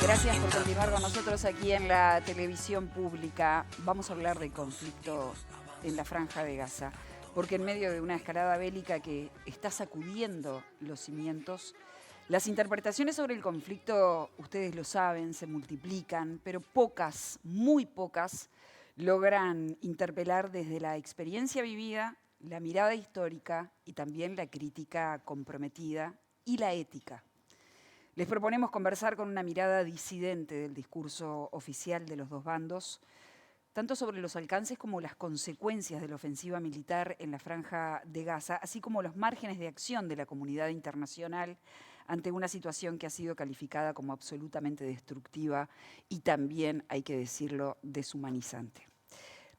Gracias por continuar con nosotros aquí en la televisión pública. Vamos a hablar del conflicto en la Franja de Gaza, porque en medio de una escalada bélica que está sacudiendo los cimientos, las interpretaciones sobre el conflicto, ustedes lo saben, se multiplican, pero pocas, muy pocas, logran interpelar desde la experiencia vivida, la mirada histórica y también la crítica comprometida y la ética. Les proponemos conversar con una mirada disidente del discurso oficial de los dos bandos, tanto sobre los alcances como las consecuencias de la ofensiva militar en la Franja de Gaza, así como los márgenes de acción de la comunidad internacional ante una situación que ha sido calificada como absolutamente destructiva y también, hay que decirlo, deshumanizante.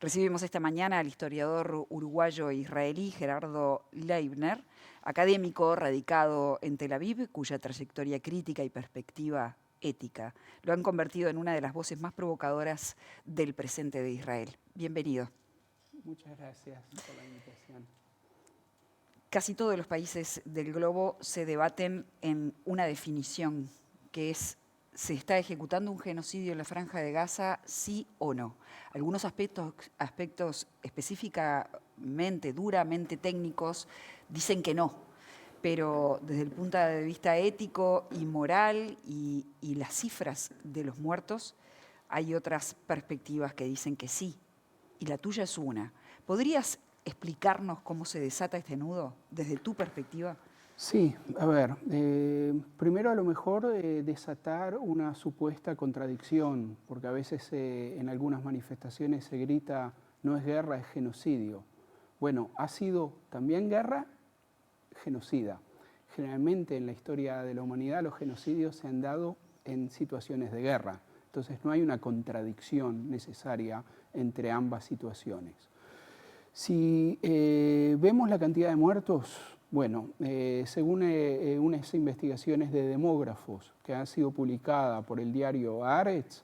Recibimos esta mañana al historiador uruguayo-israelí Gerardo Leibner, académico radicado en Tel Aviv, cuya trayectoria crítica y perspectiva ética lo han convertido en una de las voces más provocadoras del presente de Israel. Bienvenido. Muchas gracias por la invitación. Casi todos los países del globo se debaten en una definición que es: ¿se está ejecutando un genocidio en la Franja de Gaza, sí o no? Algunos aspectos específicamente, duramente técnicos, dicen que no. Pero desde el punto de vista ético y moral y las cifras de los muertos, hay otras perspectivas que dicen que sí. Y la tuya es una. ¿Podrías explicarnos cómo se desata este nudo desde tu perspectiva? Sí, a ver, primero a lo mejor desatar una supuesta contradicción, porque a veces en algunas manifestaciones se grita no es guerra, es genocidio. Bueno, ha sido también guerra, genocida. Generalmente en la historia de la humanidad los genocidios se han dado en situaciones de guerra, entonces no hay una contradicción necesaria entre ambas situaciones. Si vemos la cantidad de muertos, bueno, según unas investigaciones de demógrafos que han sido publicadas por el diario Haaretz,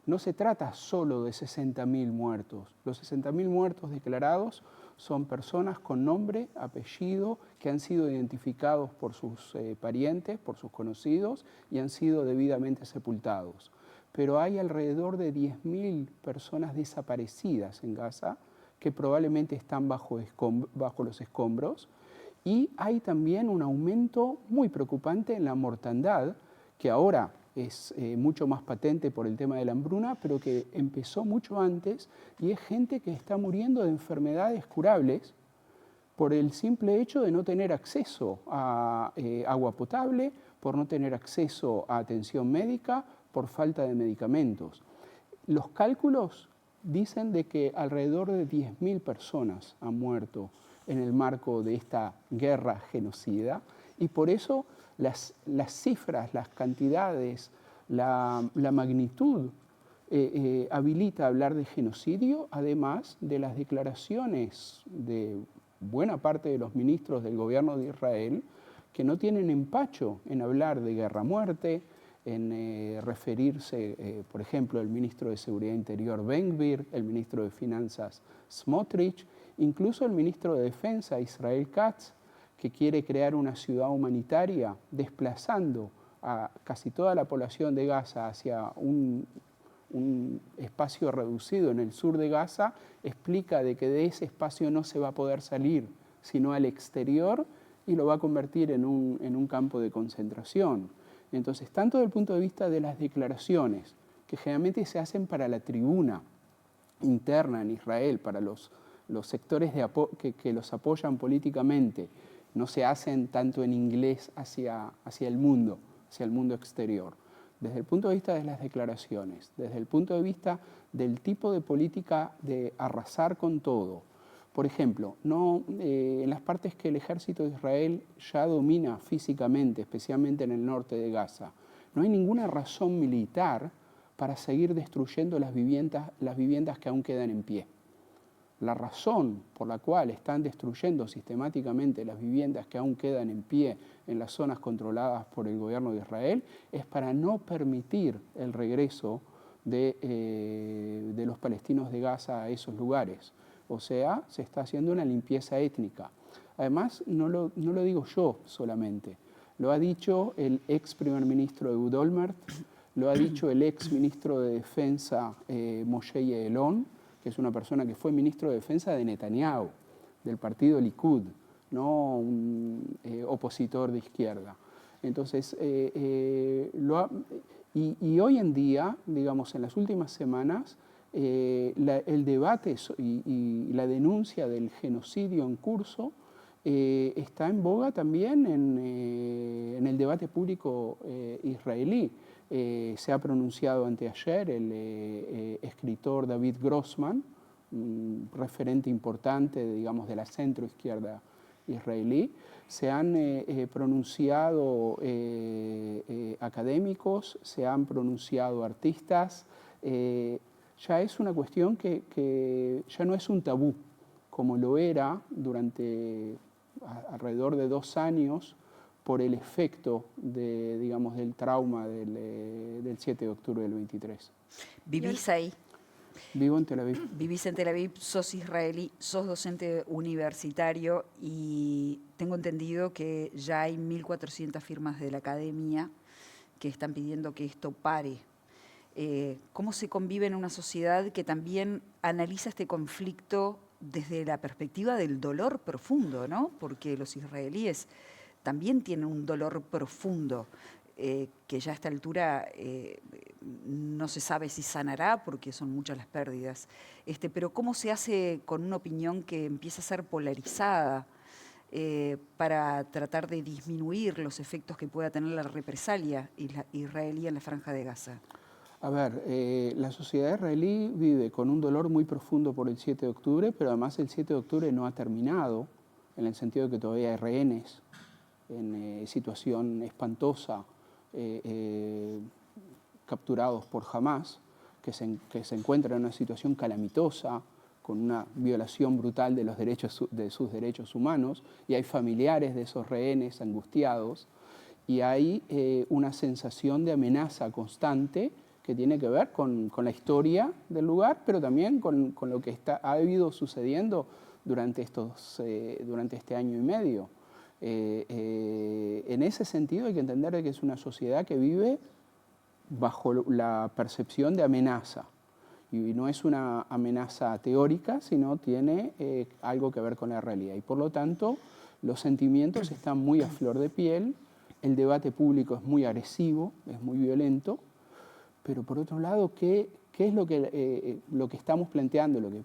no se trata solo de 60.000 muertos. Los 60.000 muertos declarados son personas con nombre, apellido, que han sido identificados por sus parientes, por sus conocidos, y han sido debidamente sepultados. Pero hay alrededor de 10.000 personas desaparecidas en Gaza, que probablemente están bajo los escombros, y hay también un aumento muy preocupante en la mortandad, que ahora es mucho más patente por el tema de la hambruna, pero que empezó mucho antes, y es gente que está muriendo de enfermedades curables por el simple hecho de no tener acceso a agua potable, por no tener acceso a atención médica, por falta de medicamentos. Los cálculos dicen de que alrededor de 10.000 personas han muerto en el marco de esta guerra genocida, y por eso las cifras, las cantidades, la magnitud habilita hablar de genocidio, además de las declaraciones de buena parte de los ministros del gobierno de Israel, que no tienen empacho en hablar de guerra-muerte, en referirse, por ejemplo, el ministro de Seguridad Interior Ben Gvir, el ministro de Finanzas Smotrich, incluso el ministro de Defensa Israel Katz, que quiere crear una ciudad humanitaria desplazando a casi toda la población de Gaza hacia un espacio reducido en el sur de Gaza, explica de que de ese espacio no se va a poder salir sino al exterior, y lo va a convertir en un campo de concentración. Entonces, tanto desde el punto de vista de las declaraciones, que generalmente se hacen para la tribuna interna en Israel, para los sectores que los apoyan políticamente, no se hacen tanto en inglés hacia el mundo exterior. Desde el punto de vista de las declaraciones, desde el punto de vista del tipo de política de arrasar con todo. Por ejemplo, en las partes que el ejército de Israel ya domina físicamente, especialmente en el norte de Gaza, no hay ninguna razón militar para seguir destruyendo las viviendas que aún quedan en pie. La razón por la cual están destruyendo sistemáticamente las viviendas que aún quedan en pie en las zonas controladas por el gobierno de Israel es para no permitir el regreso de los palestinos de Gaza a esos lugares. O sea, se está haciendo una limpieza étnica. Además, no lo digo yo solamente, lo ha dicho el ex primer ministro Ehud Olmert, lo ha dicho el ex ministro de Defensa Moshe Ya'alon, que es una persona que fue ministro de Defensa de Netanyahu, del partido Likud, no un opositor de izquierda. Entonces, y hoy en día, digamos, en las últimas semanas, el debate y la denuncia del genocidio en curso está en boga también en el debate público israelí. Se ha pronunciado anteayer el escritor David Grossman, un referente importante, digamos, de la centroizquierda israelí. Se han pronunciado académicos, se han pronunciado artistas. Ya es una cuestión que ya no es un tabú, como lo era durante alrededor de 2 años por el efecto digamos, del trauma del 7 de octubre del 23. ¿Vivís ahí? Vivo en Tel Aviv. Vivís en Tel Aviv, sos israelí, sos docente universitario y tengo entendido que ya hay 1.400 firmas de la academia que están pidiendo que esto pare. ¿Cómo se convive en una sociedad que también analiza este conflicto desde la perspectiva del dolor profundo, ¿no? Porque los israelíes también tienen un dolor profundo que ya a esta altura no se sabe si sanará porque son muchas las pérdidas. Pero ¿cómo se hace con una opinión que empieza a ser polarizada para tratar de disminuir los efectos que pueda tener la represalia israelí en la Franja de Gaza? A ver, la sociedad israelí vive con un dolor muy profundo por el 7 de octubre, pero además el 7 de octubre no ha terminado, en el sentido de que todavía hay rehenes en situación espantosa, capturados por Hamás, que se encuentran en una situación calamitosa, con una violación brutal de sus derechos humanos, y hay familiares de esos rehenes angustiados, y hay una sensación de amenaza constante que tiene que ver con la historia del lugar, pero también con lo que ha ido sucediendo durante este año y medio. En ese sentido hay que entender que es una sociedad que vive bajo la percepción de amenaza. Y no es una amenaza teórica, sino tiene algo que ver con la realidad. Y por lo tanto, los sentimientos están muy a flor de piel, el debate público es muy agresivo, es muy violento, pero por otro lado, ¿qué es lo que estamos planteando, lo que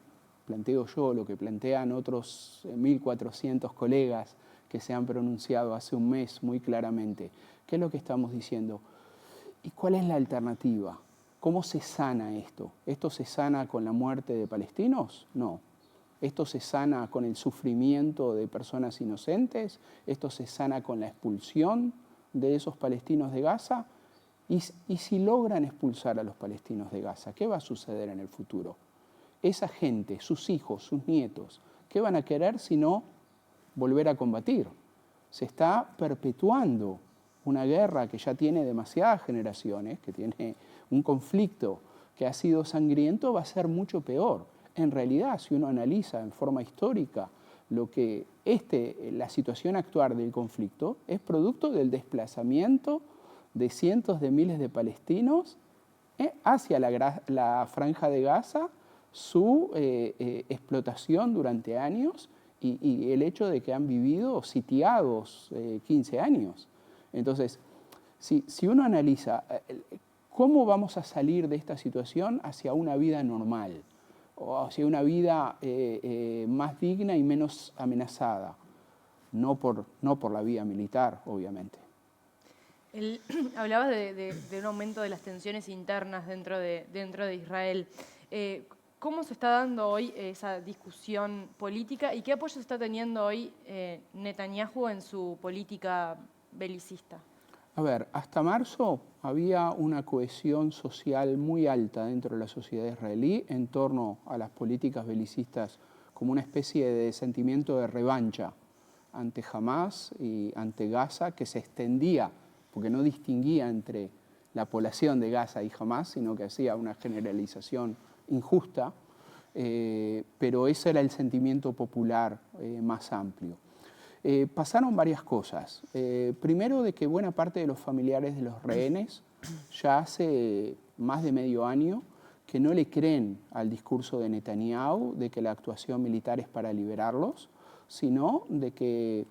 planteo yo, lo que plantean otros 1.400 colegas que se han pronunciado hace un mes muy claramente? ¿Qué es lo que estamos diciendo? ¿Y cuál es la alternativa? ¿Cómo se sana esto? ¿Esto se sana con la muerte de palestinos? No. ¿Esto se sana con el sufrimiento de personas inocentes? ¿Esto se sana con la expulsión de esos palestinos de Gaza? ¿Y si logran expulsar a los palestinos de Gaza? ¿Qué va a suceder en el futuro? Esa gente, sus hijos, sus nietos, ¿qué van a querer si no volver a combatir? Se está perpetuando una guerra que ya tiene demasiadas generaciones, que tiene un conflicto que ha sido sangriento, va a ser mucho peor. En realidad, si uno analiza en forma histórica lo que la situación actual del conflicto, es producto del desplazamiento de cientos de miles de palestinos hacia la Franja de Gaza, su explotación durante años y el hecho de que han vivido sitiados 15 años. Entonces, si uno analiza cómo vamos a salir de esta situación hacia una vida normal, o hacia una vida más digna y menos amenazada, no por la vía militar, obviamente. Hablabas de un aumento de las tensiones internas dentro de Israel. ¿Cómo se está dando hoy esa discusión política y qué apoyo está teniendo hoy Netanyahu en su política belicista? A ver, hasta marzo había una cohesión social muy alta dentro de la sociedad israelí en torno a las políticas belicistas, como una especie de sentimiento de revancha ante Hamás y ante Gaza, que se extendía, porque no distinguía entre la población de Gaza y Hamás, sino que hacía una generalización injusta, pero ese era el sentimiento popular más amplio. Pasaron varias cosas. Primero, de que buena parte de los familiares de los rehenes ya hace más de medio año que no le creen al discurso de Netanyahu de que la actuación militar es para liberarlos, sino de que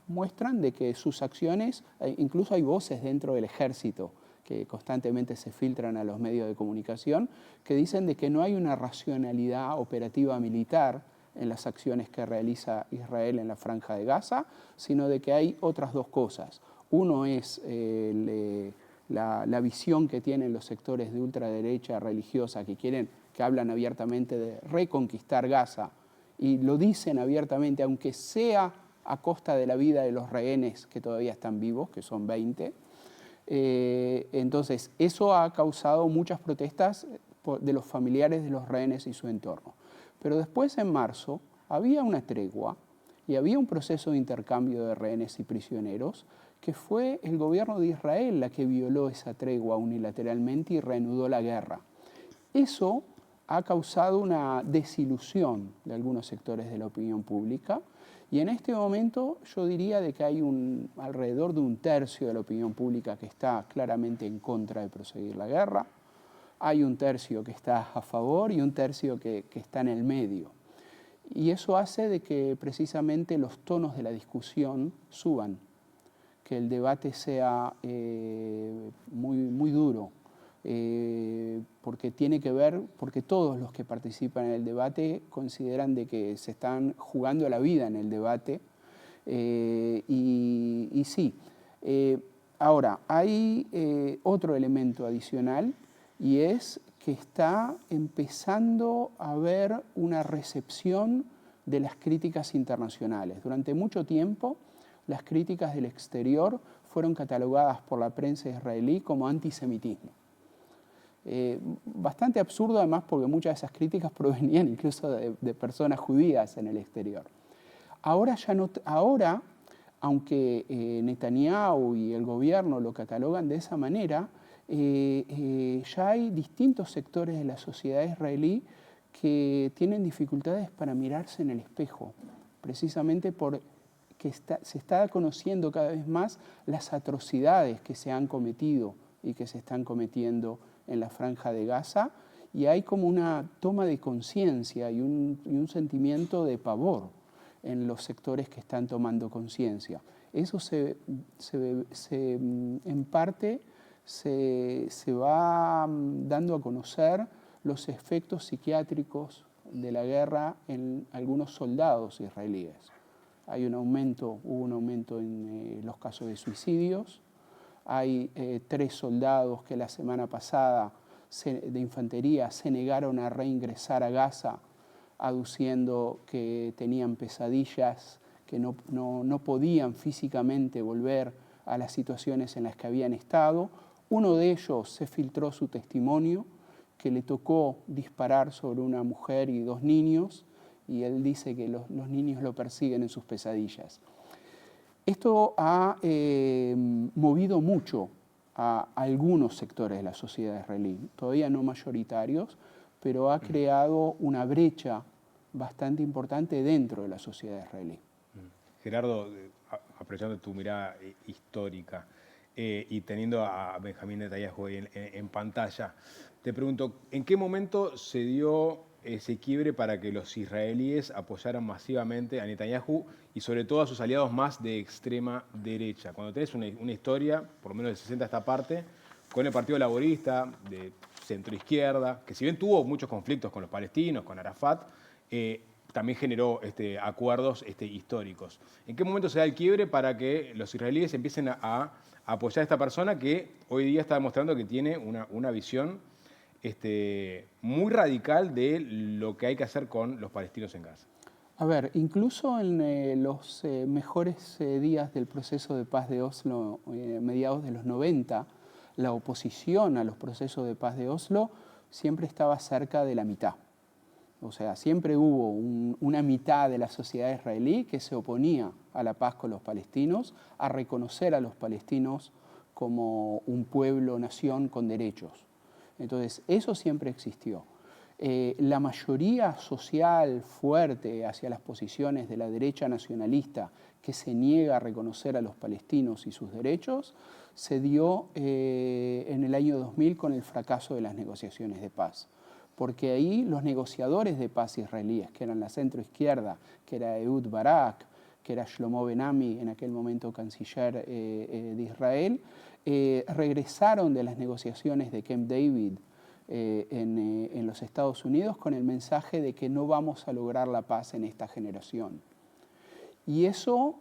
muestran de que sus acciones, incluso hay voces dentro del ejército que constantemente se filtran a los medios de comunicación, que dicen de que no hay una racionalidad operativa militar en las acciones que realiza Israel en la Franja de Gaza, sino de que hay otras dos cosas. Uno es la visión que tienen los sectores de ultraderecha religiosa que hablan abiertamente de reconquistar Gaza, y lo dicen abiertamente, aunque sea a costa de la vida de los rehenes que todavía están vivos, que son 20. Entonces, eso ha causado muchas protestas de los familiares de los rehenes y su entorno. Pero después, en marzo, había una tregua y había un proceso de intercambio de rehenes y prisioneros, que fue el gobierno de Israel la que violó esa tregua unilateralmente y reanudó la guerra. Eso ha causado una desilusión de algunos sectores de la opinión pública, y en este momento yo diría de que hay alrededor de un tercio de la opinión pública que está claramente en contra de proseguir la guerra, hay un tercio que está a favor y un tercio que está en el medio. Y eso hace de que precisamente los tonos de la discusión suban, que el debate sea muy duro, porque tiene que ver, porque todos los que participan en el debate consideran de que se están jugando la vida en el debate, y sí. Ahora, hay otro elemento adicional, y es que está empezando a haber una recepción de las críticas internacionales. Durante mucho tiempo, las críticas del exterior fueron catalogadas por la prensa israelí como antisemitismo. Bastante absurdo además, porque muchas de esas críticas provenían incluso de personas judías en el exterior. Ahora, aunque Netanyahu y el gobierno lo catalogan de esa manera, ya hay distintos sectores de la sociedad israelí que tienen dificultades para mirarse en el espejo, precisamente porque se está conociendo cada vez más las atrocidades que se han cometido y que se están cometiendo en la Franja de Gaza, y hay como una toma de conciencia y un sentimiento de pavor en los sectores que están tomando conciencia. Eso en parte se va dando a conocer los efectos psiquiátricos de la guerra en algunos soldados israelíes. Hubo un aumento en los casos de suicidios. Hay 3 soldados que la semana pasada de infantería se negaron a reingresar a Gaza, aduciendo que tenían pesadillas, que no podían físicamente volver a las situaciones en las que habían estado. Uno de ellos se filtró su testimonio, que le tocó disparar sobre una mujer y 2 niños, y él dice que los niños lo persiguen en sus pesadillas. Esto ha movido mucho a algunos sectores de la sociedad israelí, todavía no mayoritarios, pero ha creado una brecha bastante importante dentro de la sociedad israelí. Gerardo, aprovechando tu mirada histórica y teniendo a Benjamín Netanyahu en pantalla, te pregunto, ¿en qué momento se dio ese quiebre para que los israelíes apoyaran masivamente a Netanyahu y sobre todo a sus aliados más de extrema derecha? Cuando tenés una historia, por lo menos del 60 a esta parte, con el Partido Laborista, de centroizquierda, que si bien tuvo muchos conflictos con los palestinos, con Arafat, también generó acuerdos históricos. ¿En qué momento se da el quiebre para que los israelíes empiecen a apoyar a esta persona que hoy día está demostrando que tiene una visión muy radical de lo que hay que hacer con los palestinos en Gaza? A ver, incluso en los mejores días del proceso de paz de Oslo, mediados de los 90, la oposición a los procesos de paz de Oslo siempre estaba cerca de la mitad. O sea, siempre hubo una mitad de la sociedad israelí que se oponía a la paz con los palestinos, a reconocer a los palestinos como un pueblo, nación con derechos. Entonces, eso siempre existió. La mayoría social fuerte hacia las posiciones de la derecha nacionalista que se niega a reconocer a los palestinos y sus derechos se dio en el año 2000 con el fracaso de las negociaciones de paz. Porque ahí los negociadores de paz israelíes, que eran la centroizquierda, que era Ehud Barak, que era Shlomo Ben-Ami, en aquel momento canciller de Israel, regresaron de las negociaciones de Camp David en los Estados Unidos con el mensaje de que no vamos a lograr la paz en esta generación. Y eso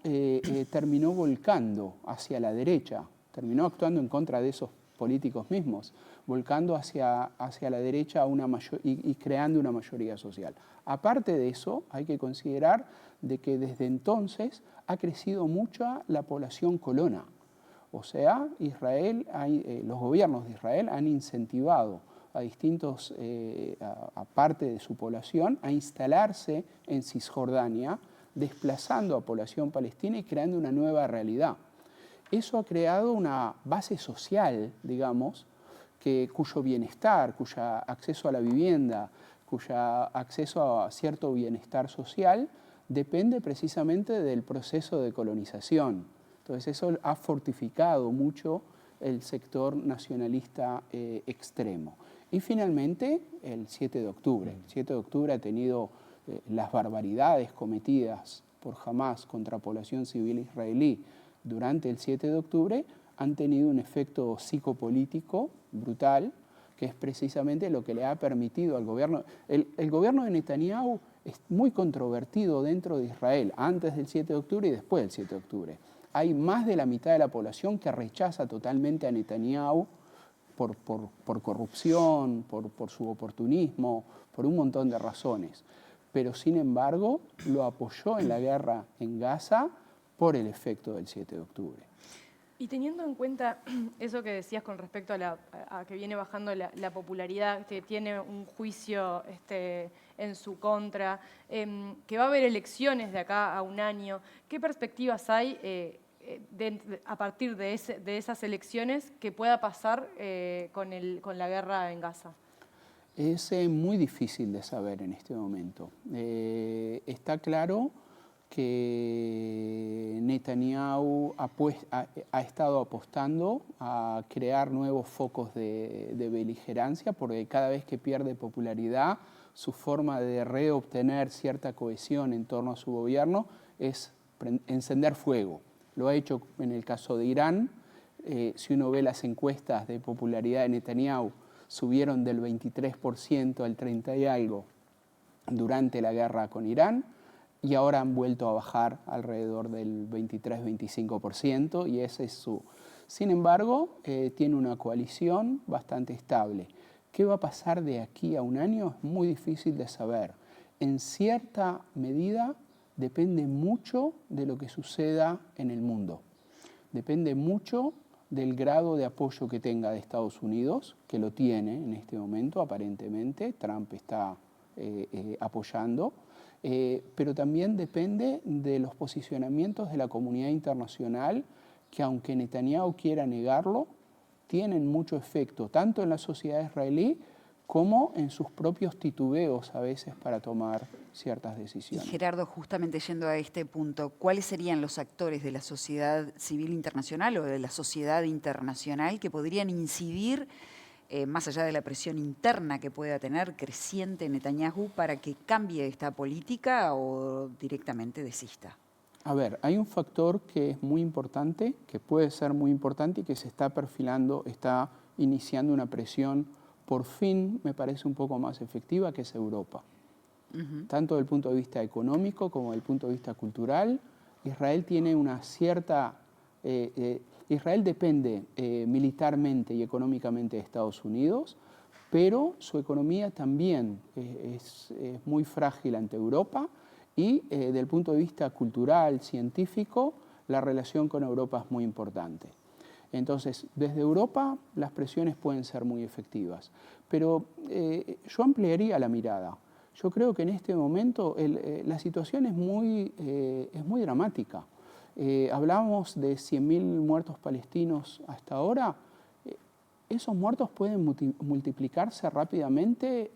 terminó volcando hacia la derecha, terminó actuando en contra de esos políticos mismos, volcando hacia la derecha y creando una mayoría social. Aparte de eso, hay que considerar de que desde entonces ha crecido mucho la población colona. O sea, los gobiernos de Israel han incentivado a distintos, a parte de su población, a instalarse en Cisjordania, desplazando a población palestina y creando una nueva realidad. Eso ha creado una base social, digamos, cuyo bienestar, cuyo acceso a la vivienda, cuyo acceso a cierto bienestar social depende precisamente del proceso de colonización. Entonces eso ha fortificado mucho el sector nacionalista extremo. Y finalmente el 7 de octubre. El 7 de octubre ha tenido las barbaridades cometidas por Hamás contra población civil israelí durante el 7 de octubre han tenido un efecto psicopolítico brutal, que es precisamente lo que le ha permitido al gobierno. El gobierno de Netanyahu es muy controvertido dentro de Israel, antes del 7 de octubre y después del 7 de octubre. Hay más de la mitad de la población que rechaza totalmente a Netanyahu por corrupción, por su oportunismo, por un montón de razones. Pero sin embargo lo apoyó en la guerra en Gaza por el efecto del 7 de octubre. Y teniendo en cuenta eso que decías con respecto a que viene bajando la popularidad, que tiene un juicio en su contra, que va a haber elecciones de acá a un año, ¿qué perspectivas hay a partir de esas elecciones que pueda pasar con la guerra en Gaza? Es muy difícil de saber en este momento. Está claro que Netanyahu ha estado apostando a crear nuevos focos de beligerancia, porque cada vez que pierde popularidad, su forma de reobtener cierta cohesión en torno a su gobierno es encender fuego. Lo ha hecho en el caso de Irán. Si uno ve las encuestas de popularidad de Netanyahu, subieron del 23% al 30 y algo durante la guerra con Irán, y ahora han vuelto a bajar alrededor del 23-25%, y ese es su... Sin embargo, tiene una coalición bastante estable. ¿Qué va a pasar de aquí a un año? Es muy difícil de saber. En cierta medida depende mucho de lo que suceda en el mundo. Depende mucho del grado de apoyo que tenga de Estados Unidos, que lo tiene en este momento aparentemente. Trump está apoyando. Pero también depende de los posicionamientos de la comunidad internacional, que aunque Netanyahu quiera negarlo, tienen mucho efecto, tanto en la sociedad israelí como en sus propios titubeos a veces para tomar ciertas decisiones. Y Gerardo, justamente yendo a este punto, ¿cuáles serían los actores de la sociedad civil internacional o de la sociedad internacional que podrían incidir más allá de la presión interna que pueda tener creciente Netanyahu para que cambie esta política o directamente desista? A ver, hay un factor que es muy importante, que puede ser muy importante y que se está perfilando, está iniciando una presión, por fin me parece un poco más efectiva, que es Europa. Tanto desde el punto de vista económico como desde el punto de vista cultural. Israel tiene una cierta... Israel depende militarmente y económicamente de Estados Unidos, pero su economía también es muy frágil ante Europa, y desde el punto de vista cultural, científico, la relación con Europa es muy importante. Entonces, desde Europa las presiones pueden ser muy efectivas, pero yo ampliaría la mirada. Yo creo que en este momento la situación es muy dramática. Hablamos de 100.000 muertos palestinos hasta ahora. esos muertos pueden multiplicarse rápidamente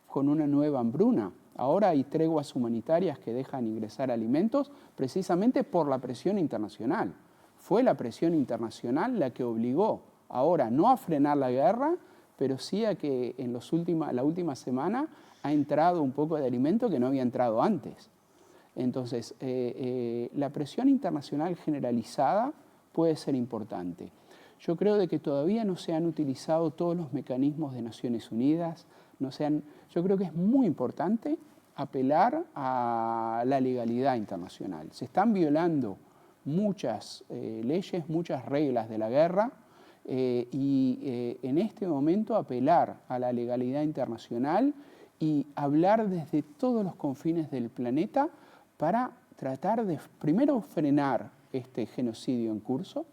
con una nueva hambruna. Ahora hay treguas humanitarias que dejan ingresar alimentos precisamente por la presión internacional. Fue la presión internacional la que obligó ahora no a frenar la guerra, pero sí a que en la última semana ha entrado un poco de alimento que no había entrado antes. Entonces, la presión internacional generalizada puede ser importante. Yo creo de que todavía no se han utilizado todos los mecanismos de Naciones Unidas. Yo creo que es muy importante apelar a la legalidad internacional. Se están violando muchas leyes, muchas reglas de la guerra, y en este momento apelar a la legalidad internacional y hablar desde todos los confines del planeta para tratar de, primero, frenar este genocidio en curso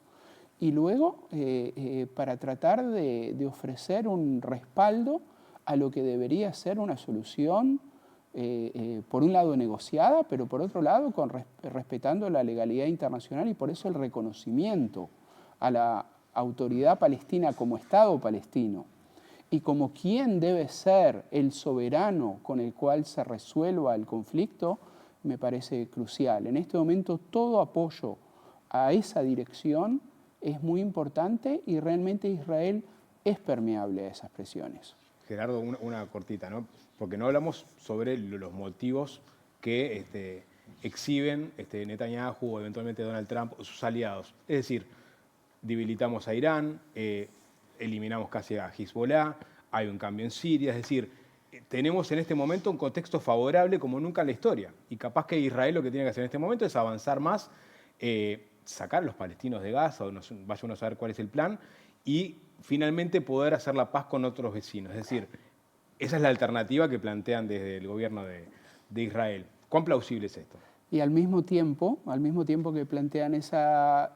y luego para tratar de ofrecer un respaldo a lo que debería ser una solución, por un lado negociada, pero por otro lado respetando la legalidad internacional, y por eso el reconocimiento a la autoridad palestina como Estado palestino y como quien debe ser el soberano con el cual se resuelva el conflicto, me parece crucial. En este momento todo apoyo a esa dirección es muy importante y realmente Israel es permeable a esas presiones. Gerardo, una cortita, ¿no? Porque no hablamos sobre los motivos que exhiben Netanyahu o eventualmente Donald Trump o sus aliados. Es decir, debilitamos a Irán, eliminamos casi a Hezbollah, hay un cambio en Siria, es decir, tenemos en este momento un contexto favorable como nunca en la historia. Y capaz que Israel lo que tiene que hacer en este momento es avanzar más, sacar a los palestinos de Gaza, o vaya uno a saber cuál es el plan, y finalmente poder hacer la paz con otros vecinos. Es decir, esa es la alternativa que plantean desde el gobierno de Israel. ¿Cuán plausible es esto? Y al mismo tiempo que plantean esa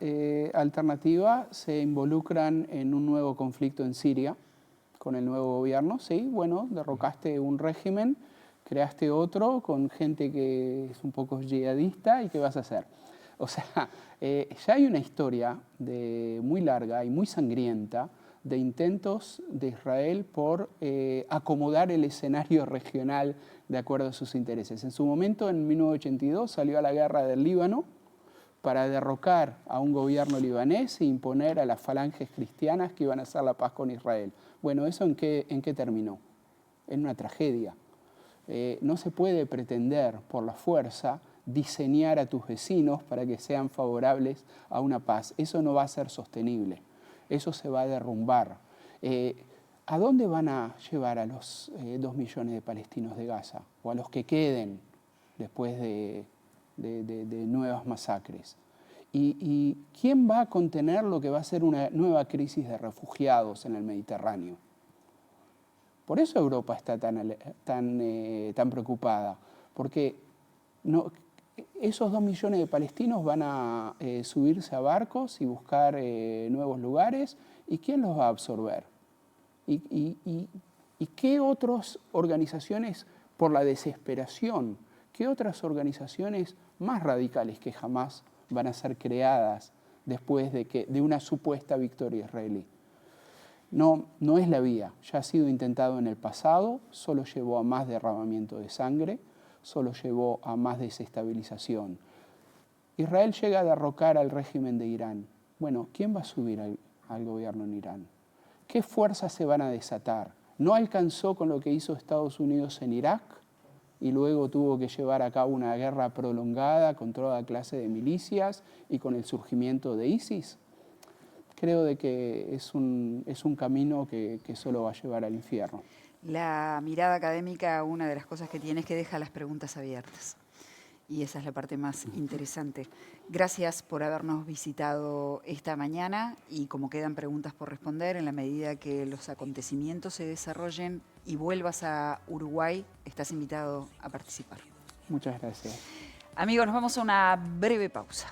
alternativa, se involucran en un nuevo conflicto en Siria con el nuevo gobierno. Sí, bueno, derrocaste un régimen, creaste otro con gente que es un poco yihadista, ¿y qué vas a hacer? O sea, ya hay una historia muy larga y muy sangrienta de intentos de Israel por acomodar el escenario regional de acuerdo a sus intereses. En su momento, en 1982, salió a la guerra del Líbano para derrocar a un gobierno libanés e imponer a las falanges cristianas que iban a hacer la paz con Israel. Bueno, ¿eso en qué terminó? En una tragedia. No se puede pretender por la fuerza diseñar a tus vecinos para que sean favorables a una paz. Eso no va a ser sostenible. Eso se va a derrumbar. ¿A dónde van a llevar a los 2 millones de palestinos de Gaza? O a los que queden después de nuevas masacres. ¿Y quién va a contener lo que va a ser una nueva crisis de refugiados en el Mediterráneo? Por eso Europa está tan preocupada, porque esos 2 millones de palestinos van a subirse a barcos y buscar nuevos lugares, ¿y quién los va a absorber? ¿Y qué otras organizaciones, por la desesperación, qué otras organizaciones más radicales que jamás van a ser creadas después de una supuesta victoria israelí? No es la vía, ya ha sido intentado en el pasado, solo llevó a más derramamiento de sangre, solo llevó a más desestabilización. Israel llega a derrocar al régimen de Irán. Bueno, ¿quién va a subir al gobierno en Irán? ¿Qué fuerzas se van a desatar? ¿No alcanzó con lo que hizo Estados Unidos en Irak y luego tuvo que llevar a cabo una guerra prolongada con toda clase de milicias y con el surgimiento de ISIS? Creo de que es un camino que solo va a llevar al infierno. La mirada académica, una de las cosas que tiene es que deja las preguntas abiertas. Y esa es la parte más interesante. Gracias por habernos visitado esta mañana, y como quedan preguntas por responder, en la medida que los acontecimientos se desarrollen y vuelvas a Uruguay, estás invitado a participar. Muchas gracias. Amigos, nos vamos a una breve pausa.